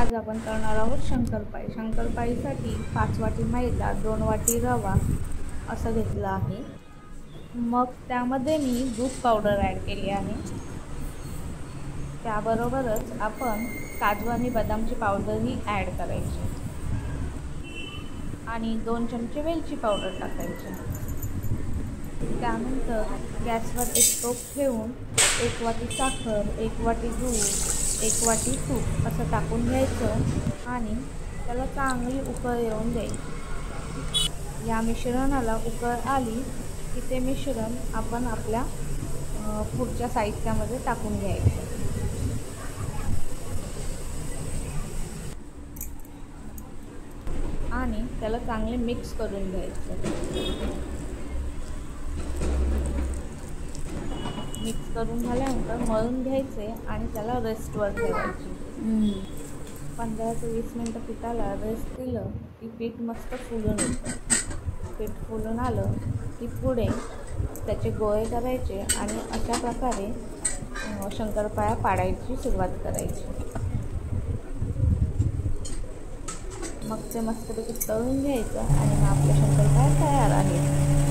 आज आपण करणार आहोत शंकरपाळी। शंकरपाळीसाठी 5 वाटी मैदा, 2 वाटी रवा असं घेतलं आहे। मग त्यामध्ये मी दूध पावडर ॲड केली आहे। त्याबरोबरच आपण काजू आणि बदामची पावडरही ॲड करायची आणि 2 चमचे वेलची पावडर टाकायची। त्यानंतर गॅसवर एक टोप ठेवून 1 वाटी साखर, 1 वाटी दूध, 1 वाटी तूप असं टाकून घ्यायचं आणि त्याला चांगली उकळ येऊन द्यायची। या मिश्रणाला उकळ आली की ते मिश्रण आपण आपल्या पुढच्या साहित्यामध्ये टाकून घ्यायचं आणि त्याला चांगले मिक्स करून घ्यायचं। मिक्स करून झाल्यानंतर मळून घ्यायचे आणि त्याला रेस्टवर ठेवायचे। 15 ते 20 मिनटं पिठाला रेस्ट दिलं की पीठ मस्त फुलून येतं। पीठ फुलून आलं की पुढे त्याचे गोळे करायचे आणि अशा प्रकारे शंकरपाळ्या पाडायची सुरुवात करायची। मग ते मस्तपैकी तळून घ्यायचं आणि मग आपल्या शंकरपाळ्या तयार आहेत।